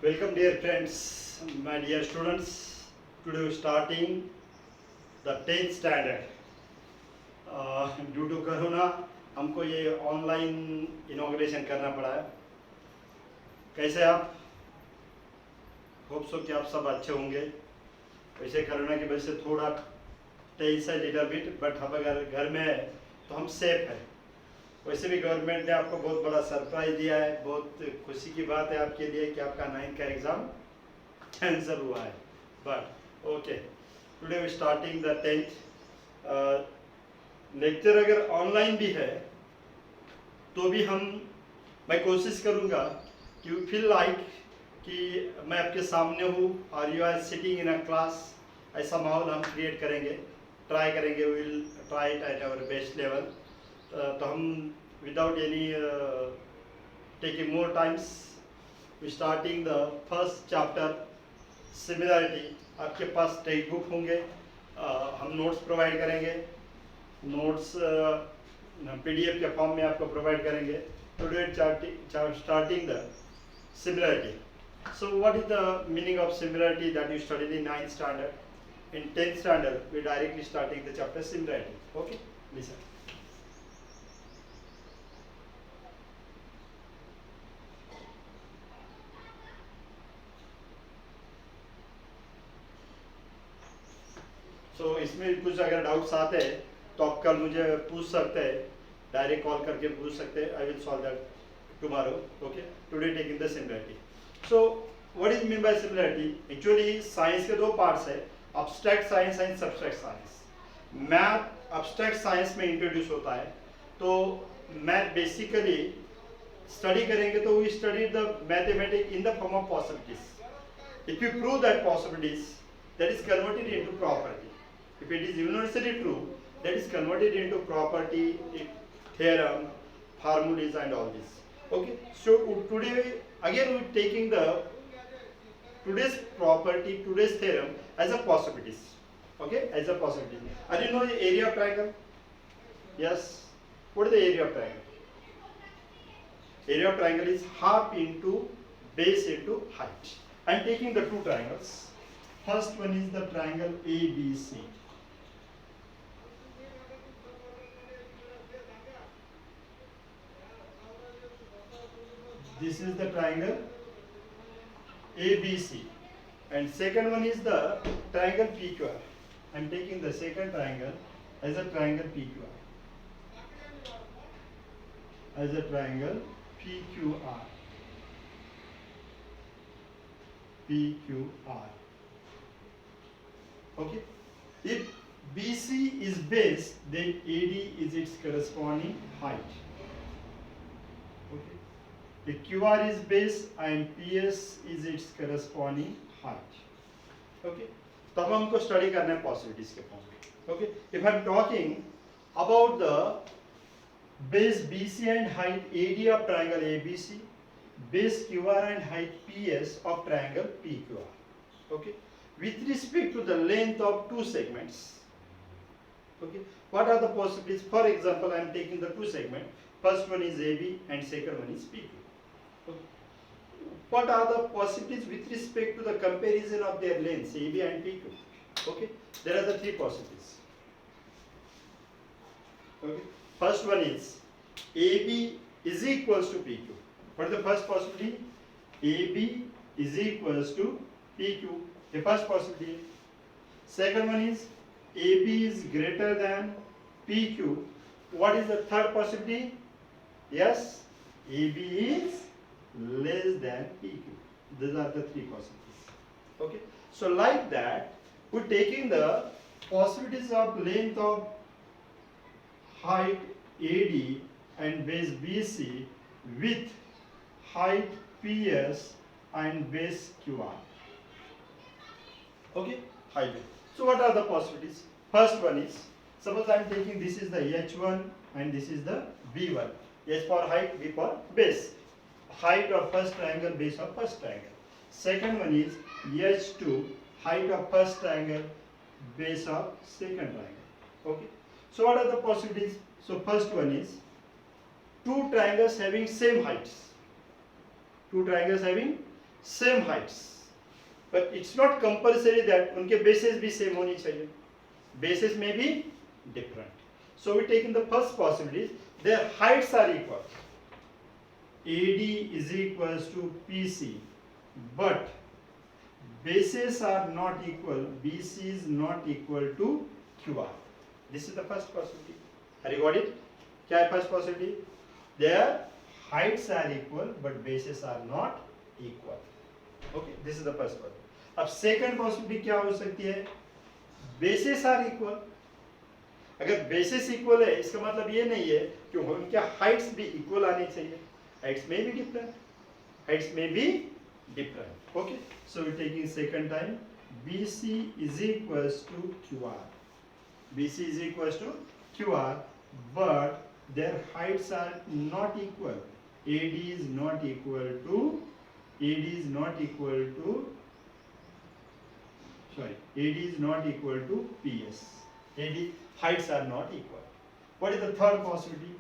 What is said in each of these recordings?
Welcome dear friends, my dear students. Today we starting the 10th standard. Due to corona हमको ये online inauguration करना पड़ा है. कैसे आप? होप सो कि आप सब अच्छे होंगे. वैसे कोरोना की वजह से थोड़ा टेंस है लिटिल बिट, बट हम अगर घर में है तो हम सेफ है. वैसे भी गवर्नमेंट ने आपको बहुत बड़ा सरप्राइज दिया है. बहुत खुशी की बात है आपके लिए कि आपका 9th का एग्ज़ाम कैंसिल हुआ है. But okay, today we starting the 10th. Lecture अगर ऑनलाइन भी है तो भी मैं कोशिश करूँगा कि यू फील लाइक कि मैं आपके सामने हूँ और you are sitting in a class. ऐसा माहौल हम क्रिएट करेंगे, ट्राई करेंगे. Will try it at our best level. तो हम without any taking more times we starting the first chapter similarity. आपके पास टेक्स्ट बुक होंगे. हम नोट्स प्रोवाइड करेंगे. नोट्स पीडीएफ के फॉर्म में आपको प्रोवाइड करेंगे. Today starting the similarity. So what is the meaning of similarity that you studied in 9th standard? In 10th standard we directly starting the chapter similarity. Okay, listen. So इसमें कुछ अगर doubts आते हैं तो आप कल मुझे पूछ सकते हैं, डायरेक्ट कॉल करके पूछ सकते हैं. I will solve that tomorrow. Okay, today taking the similarity. So what is mean by similarity? Actually science के दो पार्ट्स है, abstract science and subtract science. Math abstract science में इंट्रोड्यूस होता है. तो मैथ बेसिकली स्टडी करेंगे तो we study the mathematics in the form of possibilities. If you prove that possibilities, that is converted into property. If it is universally true, that is converted into property, theorem, formulas and all this. Okay, so today again we are taking the today's property, today's theorem as a possibilities. Okay, as a possibility. And you know the area of triangle? Yes. What is the area of triangle? Area of triangle is half into base into height. I am taking the two triangles. First one is the triangle ABC. This is the triangle ABC. And second one is the triangle PQR. I am taking the second triangle as a triangle PQR. As a triangle PQR. PQR. Okay, if BC is base, then AD is its corresponding height. Okay, if QR is base and PS is its corresponding height. Okay, तब हमको study करना है possibilities के form में. Okay, if I'm talking about the base BC and height AD of triangle ABC, base QR and height PS of triangle PQR. Okay, with respect to the length of two segments. Okay, what are the possibilities? For example, I am taking the two segments. First one is AB and second one is PQ. Okay. What are the possibilities with respect to the comparison of their lengths AB and PQ? Okay, there are the three possibilities. Okay, first one is AB is equals to PQ. What is the first possibility? AB is equals to PQ. The first possibility. Second one is AB is greater than PQ. What is the third possibility? Yes, AB is less than PQ. These are the three possibilities. Okay, so like that, we're taking the possibilities of length of height AD and base BC with height PS and base QR. Okay, height. So what are the possibilities? First one is, suppose I am taking this is the H1 and this is the B1. H for height, B for base. Height of first triangle, base of first triangle. Second one is H2, height of first triangle, base of second triangle. Okay, so what are the possibilities? So first one is two triangles having same heights. Two triangles having same heights, but it's not compulsory that उनके bases भी same होनी चाहिए, bases में भी different. So we take in the first possibility their heights are equal, AD is equals to PC, but bases are not equal, BC is not equal to QR. This is the first possibility. Have you got it? क्या है first possibility? Their heights are equal but bases are not equal. Okay, this is the first possibility. अब second possibility क्या हो सकती है? Bases are equal. अगर bases equal है इसका मतलब ये नहीं है कि उनके heights भी equal आने चाहिए. Heights may be different. Heights may be different. Okay. So we're taking second time. BC is equals to QR. BC is equals to QR, but their heights are not equal. AD is not equal to. AD is not equal to. Sorry. AD is not equal to PS. AD heights are not equal. What is the third possibility?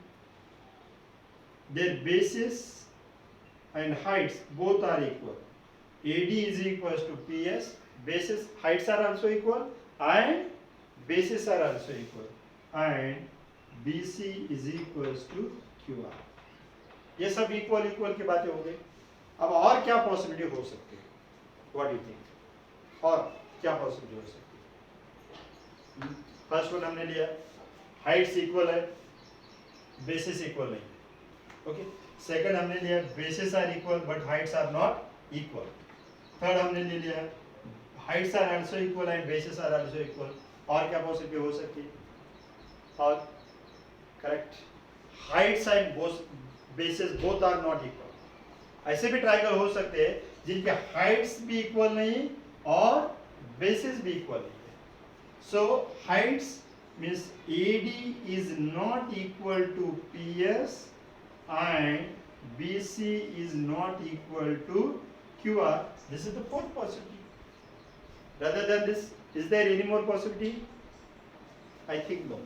Their bases and heights both are equal. AD is equals to PS, bases heights are also equal and bases are also equal, and BC is equals to QR. ये सब equal equal की बातें हो गई. अब और क्या possibility हो सकती है? What do you think? और क्या पॉसिबिलिटी हो सकती है? फर्स्ट वन हमने लिया, हाइट्स इक्वल है, बेसिस इक्वल नहीं. ओके. सेकंड हमने लिया, bases are equal but heights are not equal. Third हमने ले लिया, heights are also equal and bases are also equal. और क्या पॉसिबिलिटी हो सकती है? और correct, heights and bases both are not equal. ऐसे भी ट्रायंगल हो सकते हैं जिनके हाइट्स भी इक्वल नहीं और बेसिस भी इक्वल नहीं है. So heights means AD is not equal to PS and BC is not equal to QR. This is the fourth possibility. Rather than this, is there any more possibility? I think no.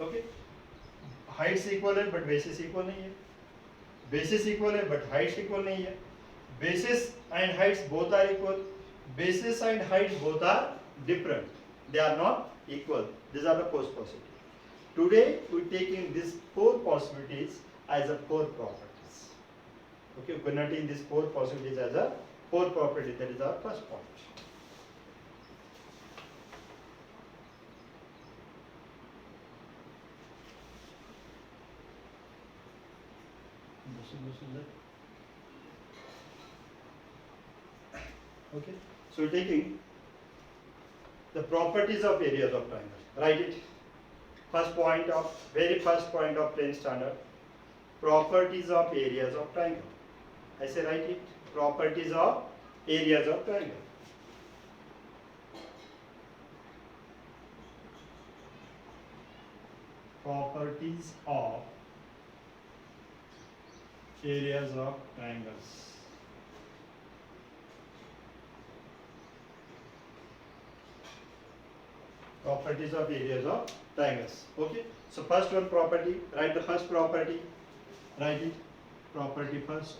Okay. Heights equal है but basis equal नहीं है. Basis equal है but heights equal नहीं है. Basis and heights both are equal. Basis and heights both are different. They are not equal. These are the four possibilities. Today we are taking these four possibilities as a four properties. Okay, we are converting these four possibilities as a four property. That is our first point. Okay, so we are taking the properties of areas of triangle. Write it. First point of, very first point of plane standard. Properties of areas of triangle. I say write it. Properties of areas of triangle. Properties of areas of triangles. Properties of areas of triangles. Okay. So first one property. Write the first property. Write it. Property first.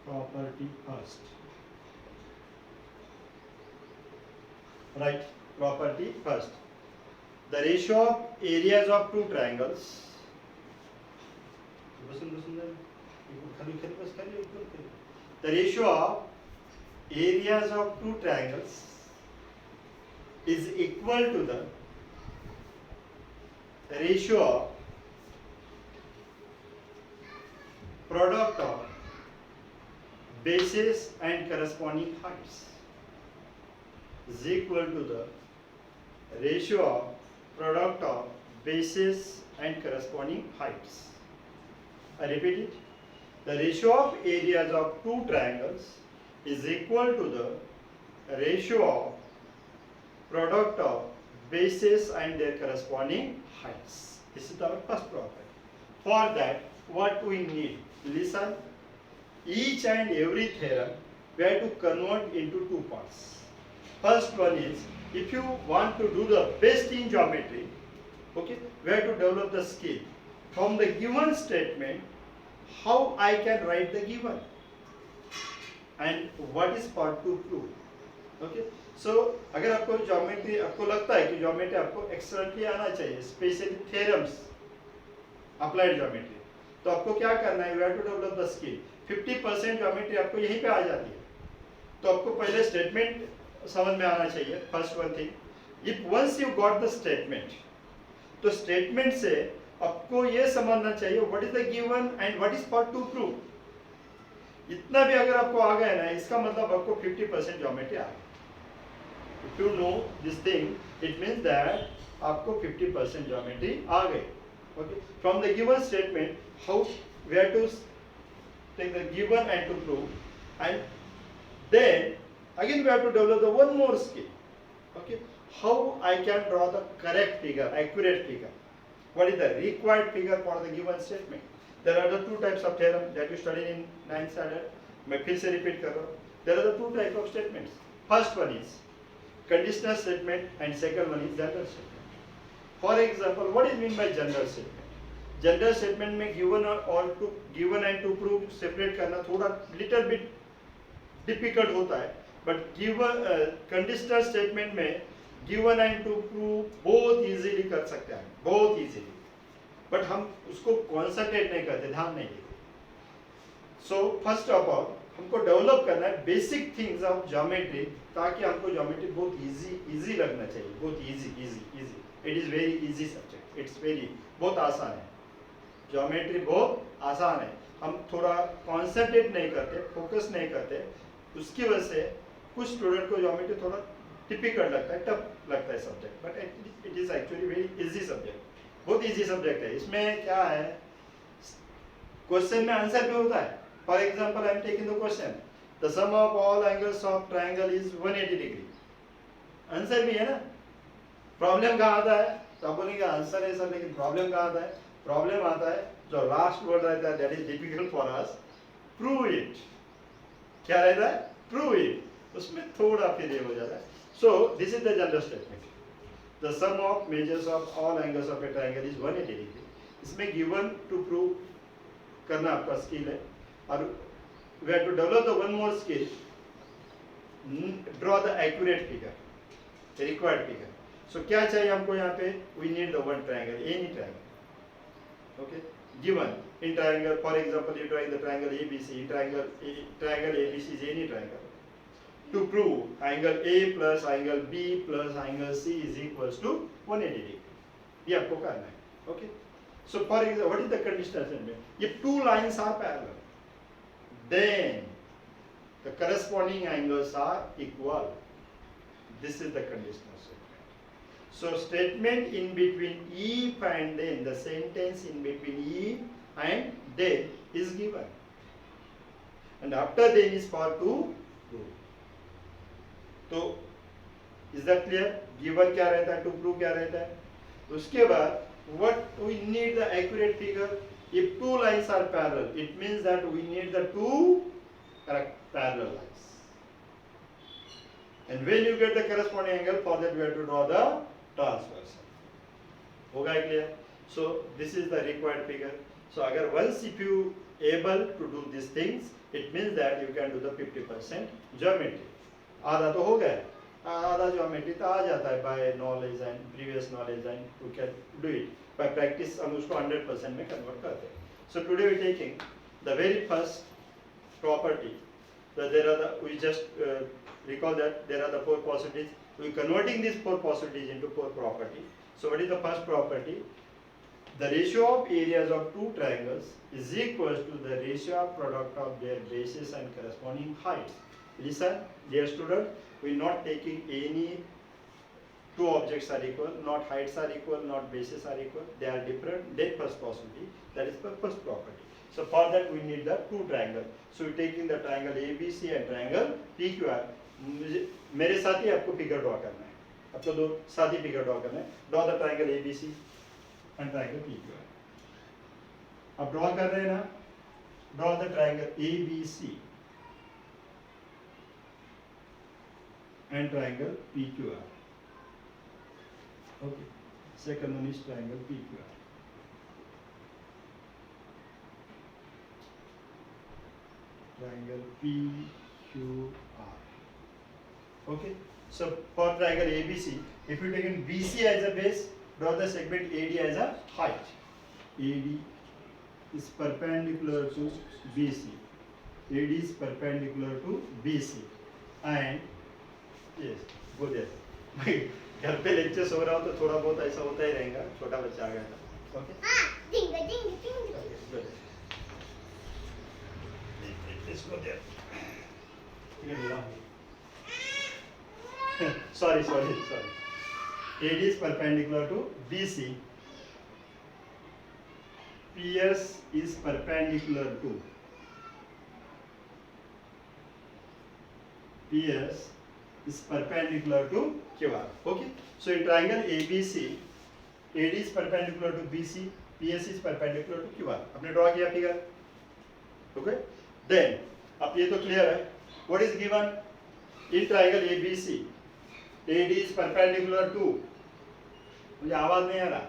Property first. Right. Property first. The ratio of areas of two triangles. The ratio of areas of two triangles is equal to the ratio of product of bases and corresponding heights is equal to the ratio of product of bases and corresponding heights. I repeat it. The ratio of areas of two triangles is equal to the ratio of product of bases and their corresponding heights. This is our first property. For that, what we need? Listen. Each and every theorem we have to convert into two parts. First one is, if you want to do the best in geometry, okay, we have to develop the skill. From the given statement, how I can write the given and what is part to prove. Okay, so अगर आपको geometry, आपको लगता है कि geometry आपको एक्सलेंटली आना चाहिए, specially theorems, applied geometry, तो आपको क्या करना है, you have to develop the skill. 50% geometry आपको यहीं पे आ जाती है. तो आपको पहले स्टेटमेंट समझ में आना चाहिए, first one thing. If once you got the statement, तो स्टेटमेंट से आपको ये समझना चाहिए what is the given and what is part to prove. इतना भी अगर आपको आ गया ना, इसका मतलब आपको 50% ज्योमेट्री आ गई. If you know this thing, it means that आपको 50% ज्योमेट्री आ गई. Okay, from the given statement, how we have to take the given and to prove, and then again we have to develop the one more skill. Okay, how I can draw the correct figure, accurate figure. What is the required figure for the given statement? There are the two types of theorem that you studied in 9th standard. मैं फिर से repeat कर रहा हूँ. There are the two types of statements. First one is conditional statement and second one is general statement. For example, what is mean by general statement? General statement में given और to given and to prove separate करना थोड़ा little bit difficult होता है, but given conditional statement में given and to prove बहुत easily कर सकते हैं, बहुत easily. But हम उसको concentrate नहीं करते, ध्यान नहीं देते. So first of all हमको डेवलप करना है बेसिक थिंग्स ऑफ ज्योमेट्री, ताकि हमको ज्योमेट्री बहुत इजी लगना चाहिए, बहुत easy. It is very easy subject, it's very, बहुत आसान है ज्योमेट्री, बहुत आसान है. हम थोड़ा कॉन्सेंट्रेट नहीं करते, फोकस नहीं करते, उसकी वजह से कुछ स्टूडेंट को ज्योमेट्री थोड़ा टिपिकल लगता है, टफ लगता है subject, but it is actually very easy subject, बहुत इजी सब्जेक्ट है. इसमें क्या है, क्वेश्चन में आंसर भी होता है. For example I am taking the question, the sum of all angles of triangle is 180 degree. Answer भी है ना. प्रॉब्लम कहाँ आता है, तो आप बोलेंगे आंसर है सर, लेकिन प्रॉब्लम कहाँ आता है. प्रॉब्लम आता है जो लास्ट वर्ड रहता है, that is difficult for us. Prove it. क्या रहता है, प्रूव इट. उसमें थोड़ा फिर ये हो जाता है. So this is the general statement, the sum of measures of all angles of a triangle is 180 degree. इसमें गिवन टू प्रूव करना आपका स्किल है. और we have to develop the one more skill, draw the accurate figure, required figure. So क्या चाहिए हमको यहाँ पे, we need the one triangle, any triangle. Okay, given in triangle, for example you drawing the triangle ABC, triangle ABC is any triangle. To prove angle A plus angle B plus angle C is equals to 180 degree. ये आपको करना है. Okay, so for example, what is the conditional statement? If two lines are parallel, then the corresponding angles are equal. This is the conditional statement. So statement in between if and then, the sentence in between if and then is given, and after then is for to prove. तो is that clear? Given क्या रहता है, to prove क्या रहता है. उसके बाद what we need the accurate figure. If two lines are parallel, it means that we need the two parallel lines. And when you get the corresponding angle, for that we have to draw the transversal. होगा clear? So this is the required figure. So अगर once if you able to do these things, it means that you can do the 50% geometry. आधा तो हो गया, आधा geometry तो आ जाता है by knowledge and previous knowledge, and we can do it by practice. हम उसको 100% में कन्वर्ट करते हैं. So today we taking the very first property. There are the, we just recall that there are the four possibilities. We are converting these four possibilities into four properties. So what is the first property? The ratio of areas of two triangles is equal to the ratio of product of their bases and corresponding heights. Listen, dear student, we are not taking any two objects are equal, not heights are equal, not bases are equal. They are different. Then first possibility, that is the first property. So for that we need the two triangle. So we are taking the triangle ABC and triangle PQR. मेरे साथ ही आपको figure draw करना है, आपको दो साथ ही figure draw करना है. Draw the triangle ABC and triangle PQR. अब ड्रॉ कर रहे हैं ना, draw the triangle ABC and triangle PQR. Okay, second one is triangle PQR. triangle PQR. Okay. So for triangle ABC, if you take in BC as a base, draw the segment AD as a height. AD is perpendicular to BC. AD is perpendicular to BC. And yes, go there. घर पे lectures हो रहा हो तो थोड़ा बहुत ऐसा होता ही रहेगा. छोटा बच्चा आ गया था. Okay. Good. Let's go there. Sorry. AD is perpendicular to BC. PS is perpendicular to QR. Okay. So in triangle ABC, AD is perpendicular to BC, PS is perpendicular to QR. आपने draw किया figure. Okay. Then अब ये तो clear है. What is given in triangle ABC? AD is perpendicular to, मुझे आवाज नहीं आ रहा.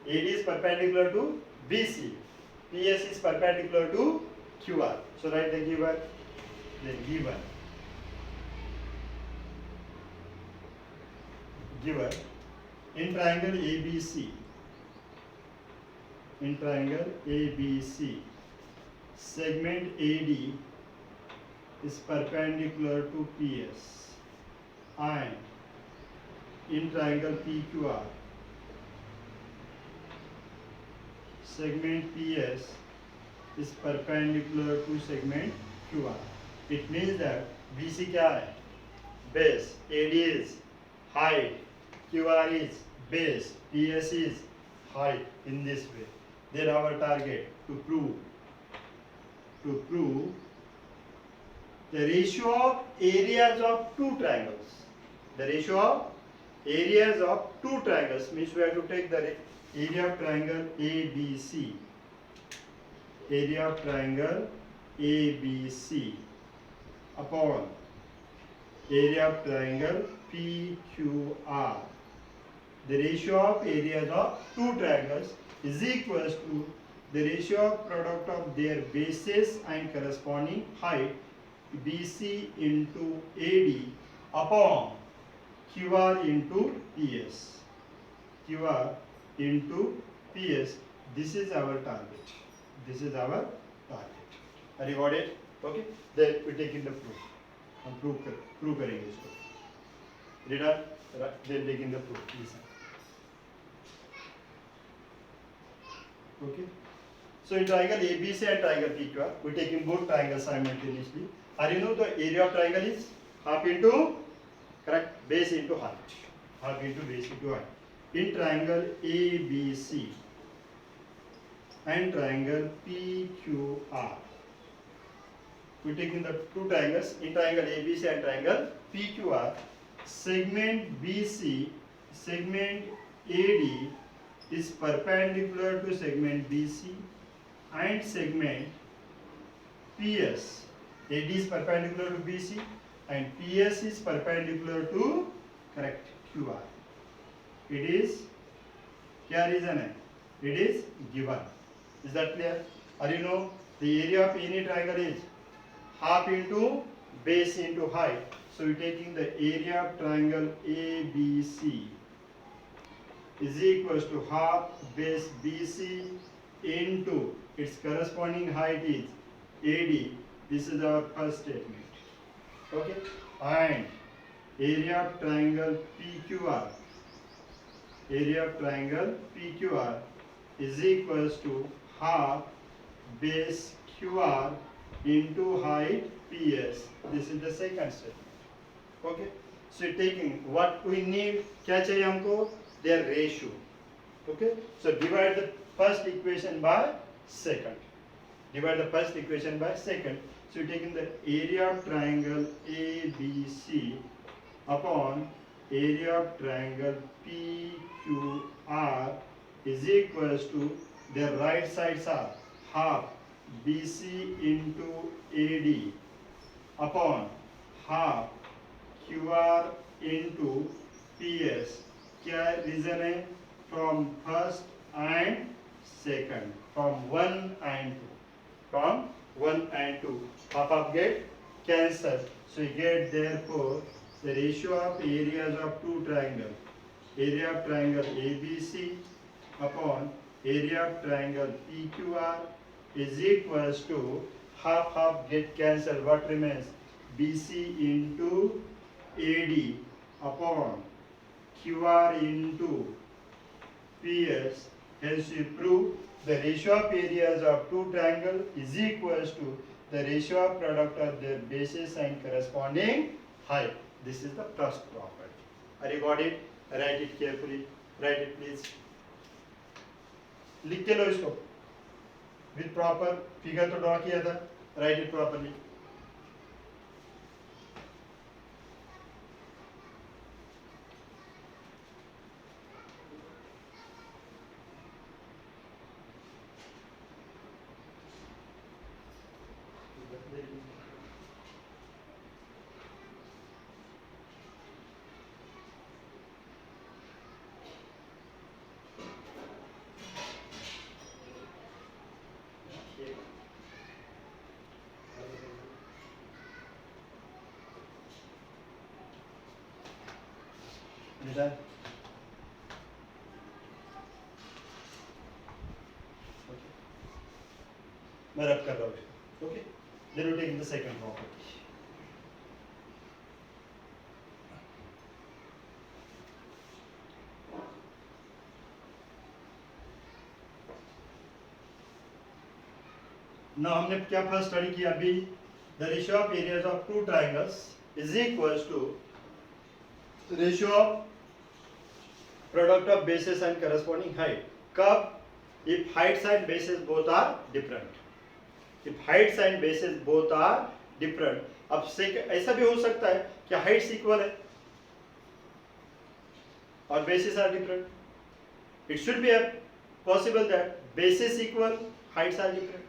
AD is perpendicular to BC. PS is perpendicular to QR. So write the given. Given in triangle ABC, segment AD is perpendicular to PS, and in triangle PQR, segment PS is perpendicular to segment QR. It means that BC क्या है? Base. AD is height. QR is base. PS is height. In this way. Then our target to prove the ratio of areas of two triangles. The ratio of areas of two triangles means we have to take the area of triangle ABC. Area of triangle ABC upon area of triangle PQR. The ratio of areas of two triangles is equals to the ratio of product of their bases and corresponding height BC into AD upon QR into PS. QR into PS. This is our target. Are you got it? Okay. Then we take in the proof. हम prove करेंगे इसको. Read up. Then take in the proof. Listen. Okay. So in triangle ABC and triangle PQR, we take in both triangles simultaneously. Are you know the area of triangle is half into correct base into height. Half into base into height. In triangle ABC and triangle PQR, we take in the two triangles. In triangle ABC and triangle PQR, segment BC, segment AD is perpendicular to segment BC, and segment PS. AD is perpendicular to BC and PS is perpendicular to correct QR. It is क्या reason है? It is given. Is that clear? Or you know the area of any triangle is half into base into height. So we are taking the area of triangle ABC is equals to half base BC into its corresponding height is AD. This is our first statement. Okay. And area of triangle PQR. Area of triangle PQR is equals to half base QR into height PS. This is the second statement. Okay. So taking what we need, क्या चाहिए हमको? Their ratio. Okay. So divide the first equation by second. Divide the first equation by second. So you're taking the area of triangle ABC upon area of triangle PQR is equals to their right sides are half BC into AD upon half QR into PS. क्या reason है? From first and second, from 1 and 2, from 1 and 2. Half get cancelled. So you get therefore the ratio of areas of two triangles. Area of triangle ABC upon area of triangle PQR is equals to half get cancelled. What remains? BC into AD upon QR into PS. Hence we prove the ratio of areas of two triangles is equals to the ratio of product of their bases and corresponding height. This is the first property. Are you got it? Write it carefully. Write it please. लिख के लो इसको with proper figure तो draw किया था. Write it properly. मैं rub कर रहा हूँ. Okay, then we take the second property. ना हमने क्या फर्स्ट स्टडी किया अभी. The ratio of areas of two triangles is equals to ratio of product of bases and corresponding height. कब? If heights and bases both are different. If heights and bases both are different. अब ऐसा भी हो सकता है कि heights equal है और bases are different. It should be possible that bases equal, heights are different.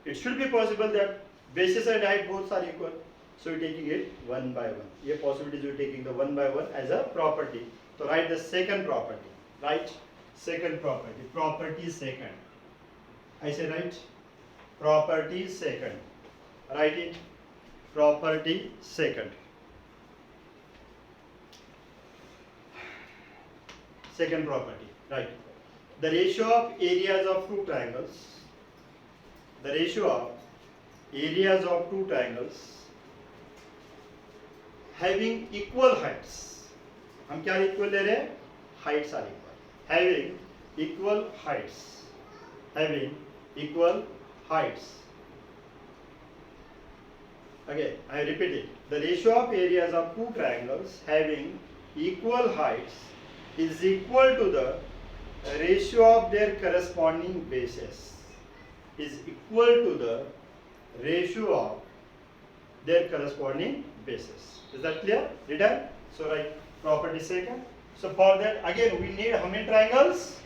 It should be possible that bases and height both are equal. So we are taking it one by one. ये possibilities we are taking the one by one as a property. So write the second property. Right? Second property. Property second. I say right? Property second. Write it. Property second. Second property. Right. The ratio of areas of two triangles. The ratio of areas of two triangles having equal heights. हम क्या equal ले रहे हैं? Heights are equal. Having equal heights. Having equal heights. Again, I repeat it. The ratio of areas of two triangles having equal heights is equal to the ratio of their corresponding bases. Is equal to the ratio of their corresponding bases. Is that clear? Written? So write property second. So for that again we need how many triangles?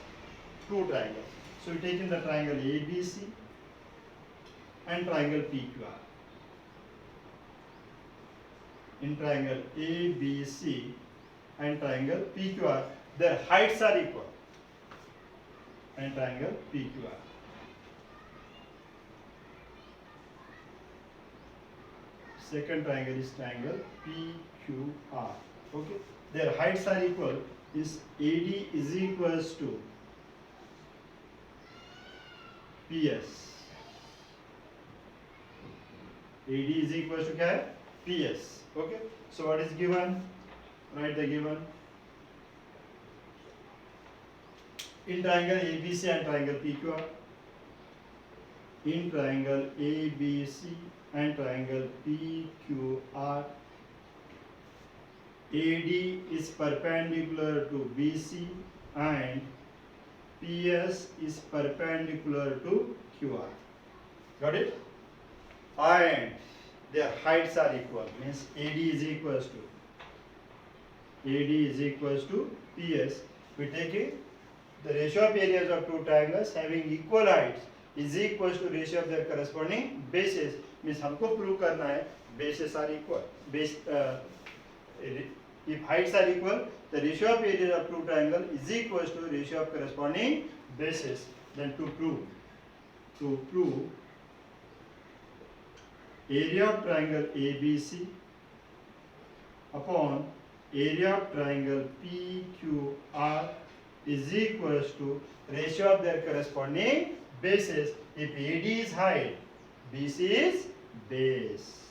Two triangles. So we take in the triangle ABC and triangle PQR. In triangle ABC and triangle PQR, their heights are equal. And triangle PQR. Second triangle is triangle PQR. Okay. Their heights are equal. Is AD is equals to PS. AD is equals to क्या है? PS. Okay. So what is given? Write the given. In triangle ABC and triangle PQR. In triangle ABC and triangle PQR. AD is perpendicular to BC and PS is perpendicular to QR. Got it? And their heights are equal. Means AD is equals to PS. We take it. The ratio of areas of two triangles having equal heights is equals to ratio of their corresponding bases. Means हमको prove करना है bases are equal. If heights are equal, the ratio of areas of two triangles is equals to ratio of corresponding bases. Then to prove area of triangle ABC upon area of triangle PQR is equals to ratio of their corresponding bases. If AD is height, BC is base,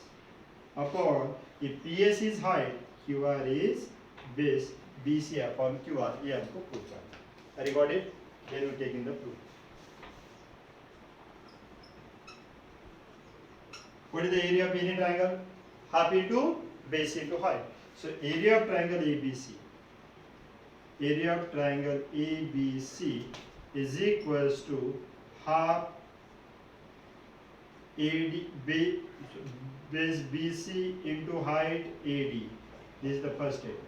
upon if PS is height, QR is base, BC upon QR. ये हमको prove करना है. I got it? Then we take in the proof. What is the area of any triangle? Half into base into height. So area of triangle ABC. Area of triangle ABC is equals to half AD base BC into height AD. This is the first statement.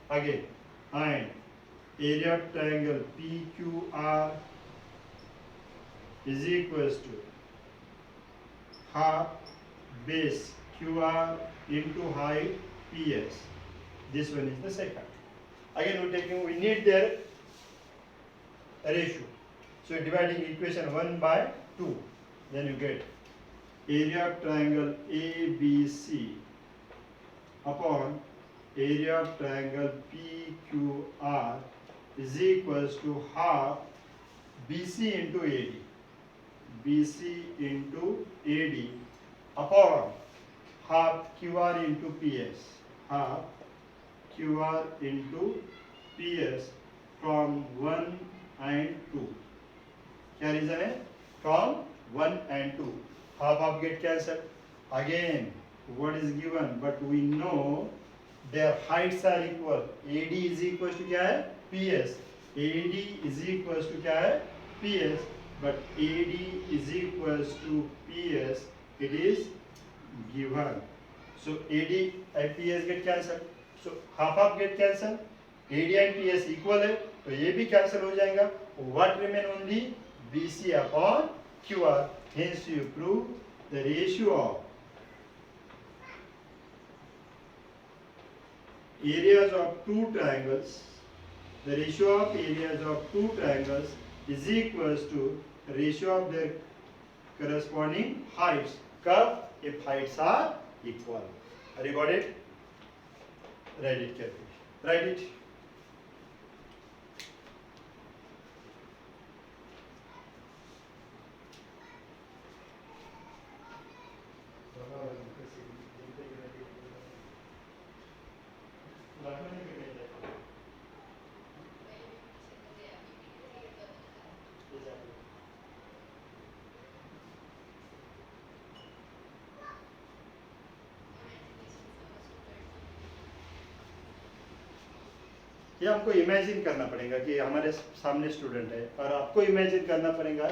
Again, and area of triangle PQR is equals to half base QR into height PS. This one is the second. Again, we need their ratio. So dividing equation 1 by 2, then you get area of triangle ABC upon area of triangle PQR is equals to half BC into AD. BC into AD upon half QR into PS. Half QR into PS from 1 and 2. क्या reason है? From 1 and 2. Half get cancelled. Again, what is given? But we know their heights are equal. AD is equal to क्या है? PS. AD is equal to क्या है? PS. But AD is equal to PS. It is given. So AD and PS get cancelled. So half get cancelled. AD and PS equal है, तो ये भी cancel हो जाएगा. What remain only? BC upon QR. Hence you prove the ratio of areas of two triangles. The ratio of areas of two triangles is equals to ratio of their corresponding heights. Curve if heights are equal. Have you got it? Write it carefully. Write it. ये हमको imagine करना पड़ेगा कि हमारे सामने student है और आपको इमेजिन करना पड़ेगा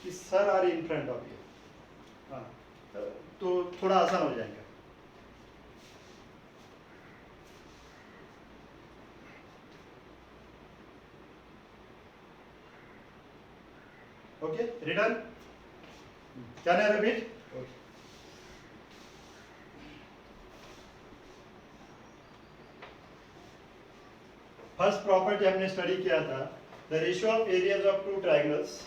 कि sir are in front of you. हाँ, तो थोड़ा आसान हो जाएगा. Okay, return can I repeat? First property हमने स्टडी किया था, the ratio of areas of two triangles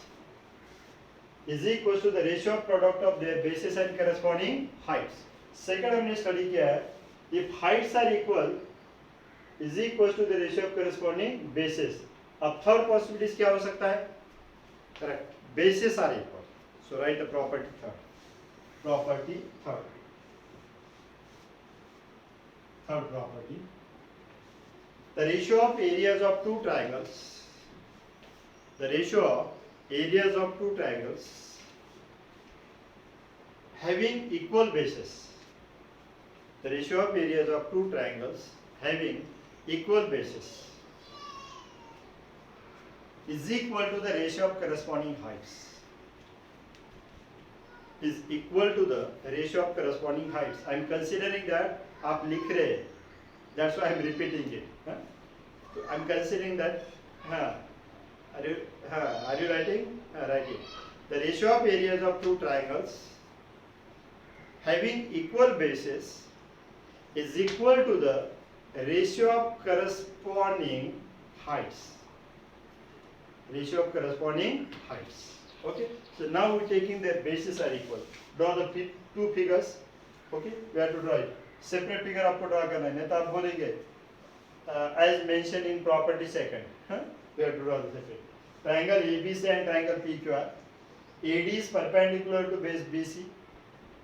is equal to the ratio of product of their bases and corresponding heights. Second हमने स्टडी किया है, if heights are equal is equal to the ratio of corresponding bases. अब third possibilities क्या हो सकता है? Correct, bases are equal. So write the property third. Property third. Third property, the ratio of areas of two triangles, the ratio of areas of two triangles having equal bases, the ratio of areas of two triangles having equal bases is equal to the ratio of corresponding heights. Is equal to the ratio of corresponding heights. I am considering that आप लिख रहे हैं, that's why I am repeating it. So I am considering that. Are you writing? Writing. The ratio of areas of two triangles having equal bases is equal to the ratio of corresponding heights. Ratio of corresponding heights. Okay. So now we are taking their bases are equal. Draw the two figures. Okay, we have to draw it, separate figure आपको draw करना है, नहीं तो आप बोलेंगे as mentioned in property second, we have to draw the separate. Triangle ABC and triangle PQR. AD is perpendicular to base BC.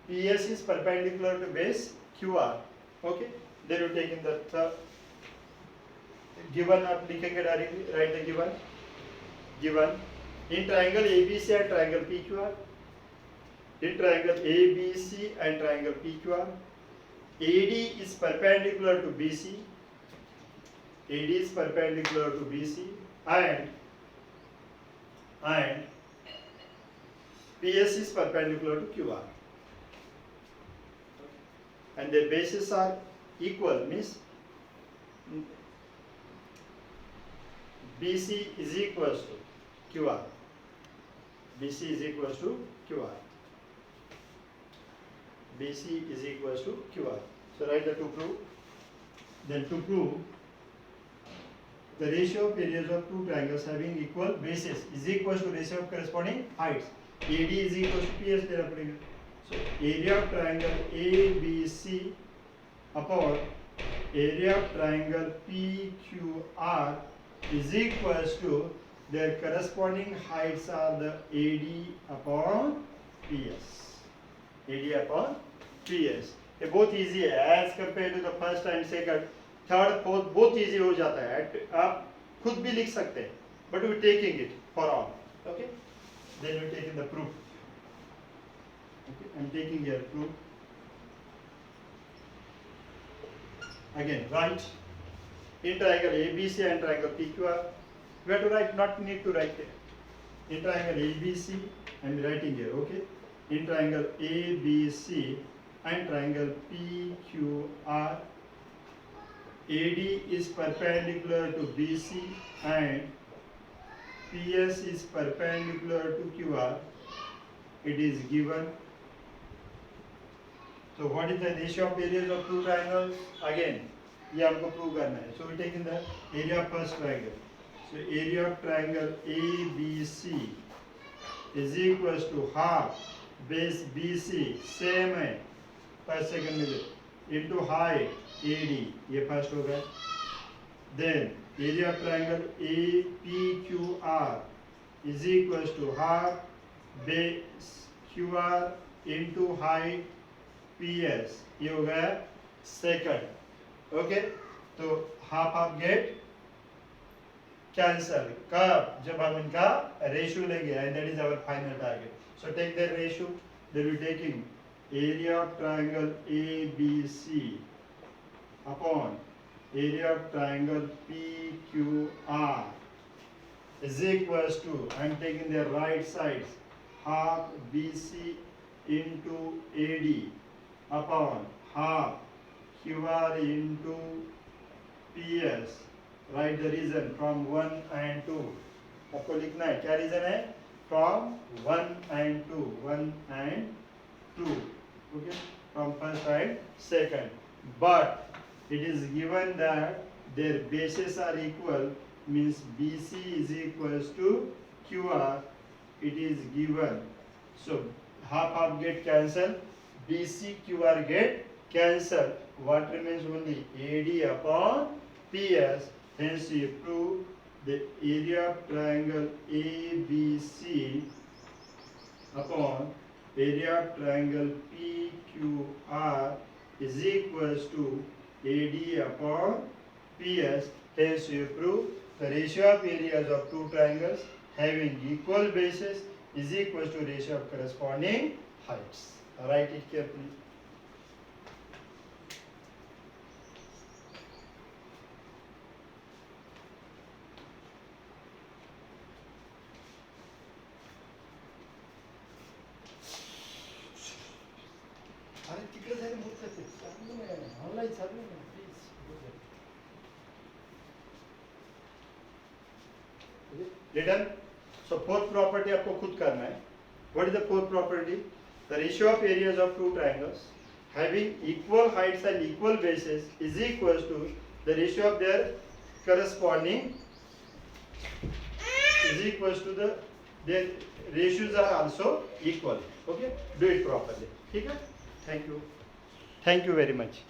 PS is perpendicular to base QR. Okay. Then you take in the given. आप लिखेंगे directly. Write the given. Given in triangle ABC and triangle PQR. In triangle ABC and triangle PQR, AD is perpendicular to BC. AD is perpendicular to BC and PS is perpendicular to QR. And their bases are equal, means BC is equals to QR. BC is equals to QR. BC is equals to QR. So write the to prove. Then to prove, the ratio of areas of two triangles having equal bases is equal to ratio of corresponding heights. AD is equal to PS देना पड़ेगा. So area of triangle ABC upon area of triangle PQR is equal to their corresponding heights are the AD upon PS. AD upon PS. ये बहुत easy है as compared to the first and second. Third fourth बहुत easy हो जाता है, आप खुद भी लिख सकते हैं, but we taking it for all. Okay, then we taking the proof. Okay, I am taking here proof. Again write in triangle ABC and triangle PQR, we have to write, not need to write here. In triangle ABC, I am writing here. Okay, in triangle ABC and triangle PQR, AD is perpendicular to BC and PS is perpendicular to QR. It is given. So what is the ratio of areas of two triangles? Again, ये हमको prove करना है. So we take in the area of first triangle. So area of triangle ABC is equals to half base BC, same है per second में, into height AD, ये first हो गया. Then area of triangle APQR is equals to half base QR into height PS, ये हो गया second. Okay, तो half half get cancel कब, जब हम इनका रेशियो लेंगे, and that is our final target. So take the ratio. Then we taking area of triangle ABC upon area of triangle PQR is equals to, I am taking the right sides, half BC into AD upon half QR into PS. Write the reason from 1 and 2. आपको लिखना है क्या reason है, from 1 and 2, 1 and 2. Okay, from first and second, but it is given that their bases are equal, means BC is equals to QR. It is given, so half get cancel, BC QR get cancel. What remains? Only AD upon PS. Hence you prove the area of triangle ABC upon area of triangle PQR is equals to AD upon PS. Hence you prove the ratio of areas of two triangles having equal bases is equals to ratio of corresponding heights. Write it carefully. Written. So fourth property आपको खुद करना है. What is the fourth property? The ratio of areas of two triangles having equal heights and equal bases is equals to the ratio of their corresponding is equals to their ratios are also equal. Okay, do it properly. ठीक है? Thank you. Thank you very much.